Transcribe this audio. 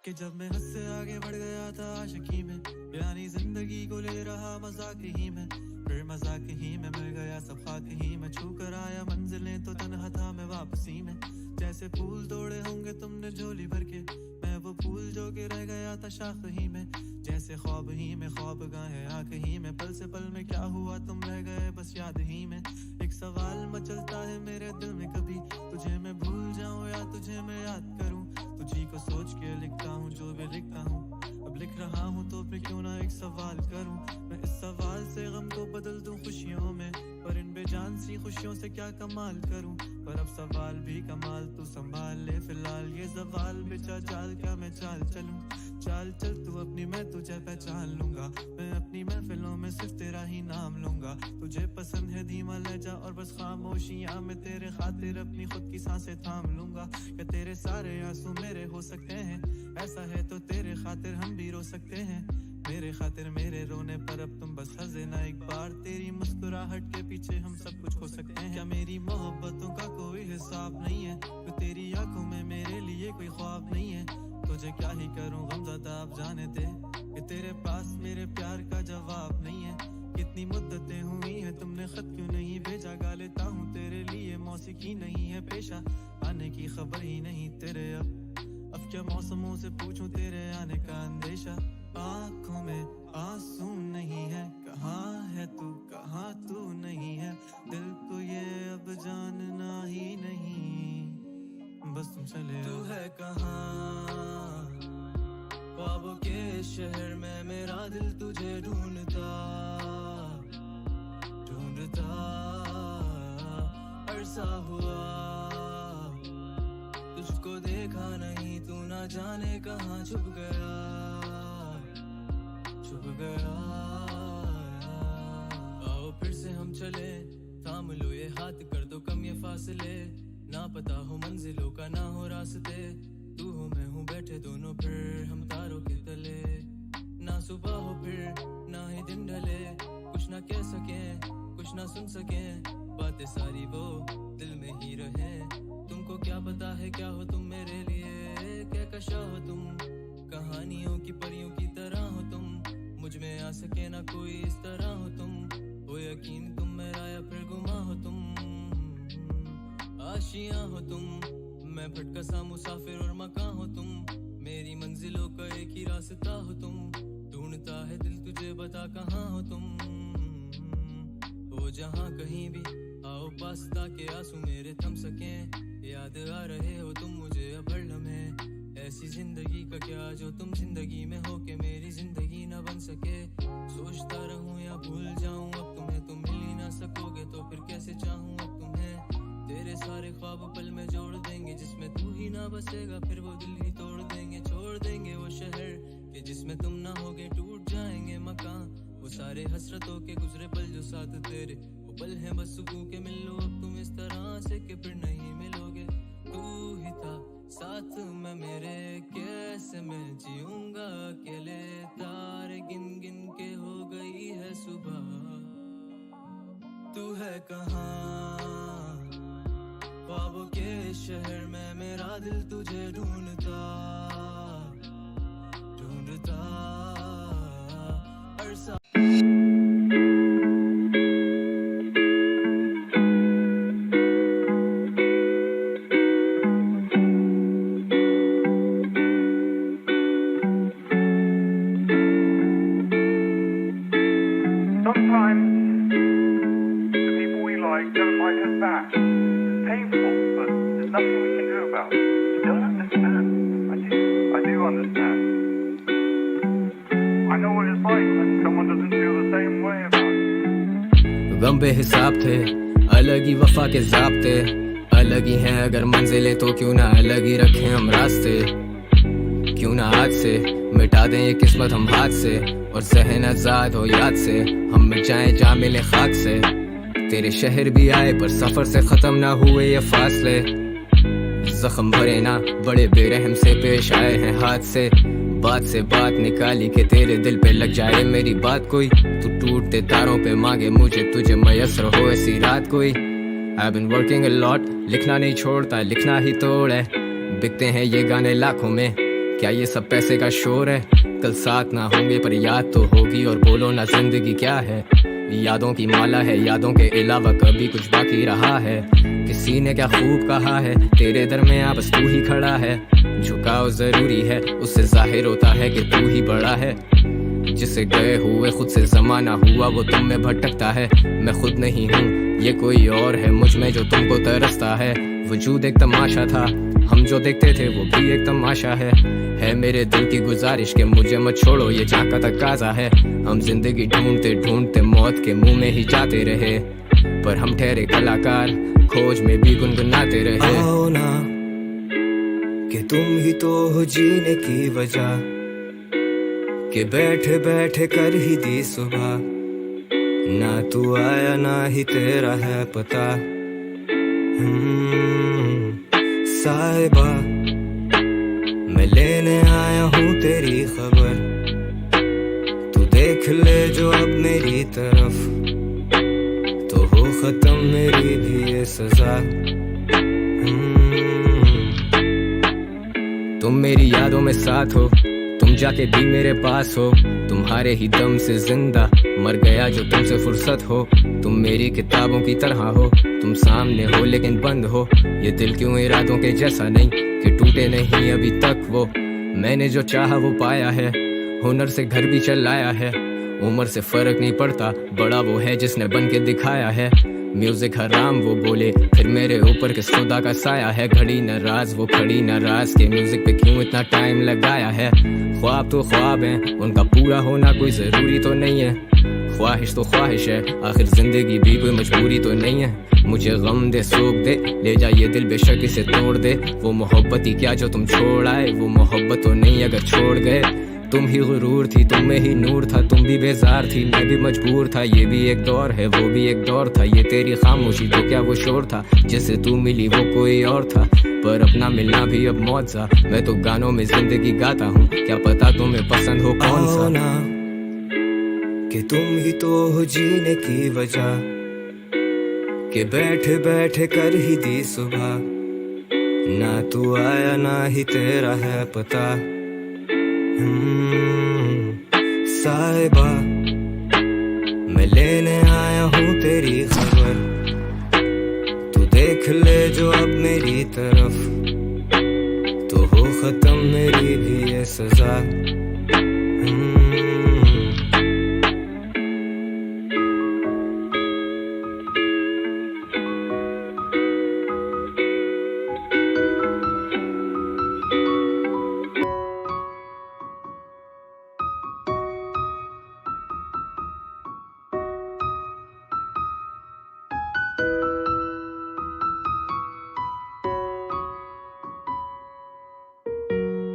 कि जब मैं हद से आगे बढ़ गया था आशिकी में, यानी जिंदगी को ले रहा मजाक ही में, फिर मजाक ही में मिल गया सब खाक ही में, छू कर आया मंजिलें तो तन्हा था मैं वापसी में। जैसे फूल तोड़े होंगे तुमने झोली भर के, मैं वो फूल जो के रह गया था शाख ही में। जैसे ख्वाब ही में ख्वाब गाहे आंख ही में, पल से पल में क्या हुआ तुम रह गए बस याद ही में। एक सवाल मचलता है मेरे दिल में, कभी तुझे मैं भूल जाऊं या तुझे मैं याद करूं। तुझी को सोच के लिखता हूँ जो भी लिखता हूँ, अब लिख रहा हूँ तो फिर क्यों ना एक सवाल करूं। मैं इस सवाल से गम को बदल दूं खुशियों में, पर इन बेजान सी खुशियों से क्या कमाल करूं। पर अब सवाल भी कमाल तू संभाल ले फिलहाल, ये सवाल बेचा चाल क्या मैं चाल चलूं। चाल चल तू अपनी मैं तुझे पहचान लूंगा, मैं अपनी महफिलों में सिर्फ तेरा ही नाम लूंगा। तुझे पसंद है धीमा लहजा और बस खामोशियां, मैं तेरे खातिर अपनी खुद की सांसें थाम लूंगा। क्या तेरे सारे आंसू मेरे हो सकते हैं, ऐसा है तो तेरे खातिर हम भी रो सकते हैं। मेरे खातिर मेरे रोने पर अब तुम बस हंसे ना एक बार, तेरी मुस्कुराहट के पीछे हम सब कुछ हो सकते हैं। क्या मेरी मोहब्बतों का कोई हिसाब नहीं है, तो तेरी आंखों में मेरे लिए कोई ख्वाब नहीं है। तुझे क्या ही करूं गमज़दा अब जाने दे, कि तेरे पास मेरे प्यार का जवाब नहीं है। कितनी मुद्दतें हुई हैं तुमने खत क्यों नहीं भेजा, गा लेता हूँ तेरे लिए मौसीकी नहीं है पेशा। आने की खबर ही नहीं तेरे अब क्या मौसमों से पूछूं तेरे आने का अंदेशा। आँखों में आंसू नहीं है, कहाँ है तू कहाँ तू नहीं है, दिल को ये अब जानना ही नहीं, बस तुम चले तू है कहाँ। ख्वाबों के शहर में मेरा दिल तुझे ढूंढता ढूंढता अरसा हुआ, तुझको देखा नहीं तू ना जाने कहाँ छुप गया छुप गया। आओ फिर से हम चले, थाम लो ये हाथ कर दो कम ये फासले, ना पता हो मंजिलों का ना हो रास्ते, तू हो मैं हूँ बैठे दोनों फिर हम तारों के तले। ना सुबह हो फिर ना ही दिन ढले, कुछ ना कह सके कुछ ना सुन सके, बातें सारी वो दिल में ही रहे। तुमको क्या पता है क्या हो तुम मेरे लिए, क्या कशा हो तुम कहानियों की परियों की तरह हो तुम, मुझ में आ सके ना कोई इस तरह हो तुम। हो यकीन तुम मेरा या फिर गुमा हो तुम, आशियां हो तुम, मैं भटका सा मुसाफिर और मकां हो तुम, मेरी मंजिलों का एक ही रास्ता हो तुम, ढूंढता है दिल तुझे बता कहाँ हो तुम। हो जहाँ कहीं भी आओ पास ताकि आंसू मेरे थम सके, याद आ रहे हो तुम मुझे अब हर लम्हे, ऐसी जिंदगी का क्या जो तुम जिंदगी में हो के मेरी जिंदगी न बन सके। सोचता रहूं या भूल जाऊं अब तुम्हें, तुम मिल ही ना सकोगे तो फिर कैसे चाहूं अब तुम्हें। तेरे सारे ख्वाब पल में जोड़ देंगे, जिसमें तू ही ना बसेगा फिर वो दिल ही तोड़ देंगे। छोड़ देंगे वो शहर के जिसमें तुम ना होगे, टूट जाएंगे मकान वो सारे हसरतों के गुजरे पल जो साथ तेरे, वो पल हैं बस सुकून के। मिल लो अब तुम इस तरह से कि फिर नहीं मिलोगे, तू ही था साथ में मेरे, कैसे मैं जीऊंगा अकेले। तारे गिन गिन के हो गई है सुबह, तू है कहाँ। ख्वाबों के शहर में मेरा दिल तुझे ढूंढता ढूंढता अरसा। गम बेहिसाब थे अलग ही वफा के ज़ाब्ते, अलग ही हैं अगर मंजिलें तो क्यों ना अलग ही रखें हम रास्ते। क्यों ना आज से मिटा दें ये किस्मत हम हाथ से, और ज़हन आज़ाद हो याद से हम मिट जाएं जा मिले खाक से। तेरे शहर भी आए पर सफ़र से ख़त्म ना हुए ये फासले, जख्म भरे ना बड़े बेरहम से पेश आए हैं हाथ से। बात से बात निकाली कि तेरे दिल पे लग जाए मेरी बात कोई, तू टूटते तारों पे मांगे मुझे तुझे मयसर हो ऐसी रात कोई। I've been working a lot, लिखना नहीं छोड़ता लिखना ही तोड़ है, बिकते हैं ये गाने लाखों में क्या ये सब पैसे का शोर है? कल साथ ना होंगे पर याद तो होगी, और बोलो ना जिंदगी क्या है? यादों की माला है, यादों के अलावा कभी कुछ बाकी रहा है? किसी ने क्या खूब कहा है, तेरे दरमियां बस तू ही खड़ा है। झुकाव जरूरी है, उससे जाहिर होता है कि तू ही बड़ा है। जिसे गए हुए खुद से जमाना हुआ, वो तुम में भटकता है। मैं खुद नहीं हूँ, ये कोई और है मुझ में जो तुमको तरसता है। वजूद एक तमाशा था, हम जो देखते थे वो भी एक तमाशा है मेरे दिल की गुजारिश के मुझे मत छोड़ो, ये जहाँ का तकाजा है। हम जिंदगी ढूंढते ढूंढते मौत के मुंह में ही जाते रहे, पर हम ठहरे कलाकार, खोज में भी गुनगुनाते रहे। आओ ना कि तुम ही तो हो जीने की वजह, कि बैठे बैठे कर ही दी सुबह। ना तू आया ना ही तेरा है पता। साहिबा मैं लेने आया हूँ तेरी खबर, तू देख ले जो अब मेरी तरफ, तो हो खत्म मेरी भी ये सजा। तुम मेरी यादों में साथ हो, तुम जाके भी मेरे पास हो। तुम्हारे ही दम से जिंदा मर गया जो तुमसे फुर्सत हो। तुम मेरी किताबों की तरह हो, तुम सामने हो लेकिन बंद हो। ये दिल क्यों इरादों के जैसा नहीं कि टूटे नहीं अभी तक वो। मैंने जो चाहा वो पाया है, हुनर से घर भी चलाया है। उम्र से फर्क नहीं पड़ता, बड़ा वो है जिसने बन के दिखाया है। म्यूजिक हराम वो बोले, फिर मेरे ऊपर किस खुदा का साया है। घड़ी नाराज वो खड़ी नाराज के, म्यूजिक पे क्यों इतना टाइम लगाया है। ख्वाब तो ख्वाब हैं, उनका पूरा होना कोई जरूरी तो नहीं है। ख्वाहिश तो ख्वाहिश है, आखिर जिंदगी भी कोई मजबूरी तो नहीं है। मुझे गम दे सोख दे, ले जा ये दिल बेशक इसे तोड़ दे। वो मोहब्बत ही क्या जो तुम छोड़ आए, वो मोहब्बत तो नहीं अगर छोड़ गए। तुम ही गुरूर थी, तुम में ही नूर था, तुम भी बेजार थी, मैं भी मजबूर था। ये भी एक दौर है, वो भी एक दौर था। ये तेरी खामोशी तो क्या वो शोर था, जिससे तू मिली वो कोई और था। पर अपना मिलना भी अब मौत सा, मैं तो गानों में जिंदगी गाता हूँ, क्या पता तुम्हें पसंद हो कौन सा। ना कि तुम ही तो हो जीने की वजह, कि बैठे बैठे कर ही दी सुबह। ना तू आया ना ही तेरा है पता। साहिबा मैं लेने आया हूँ तेरी खबर, तू देख ले जो अब मेरी तरफ, तो हो खत्म मेरी भी ये सजा।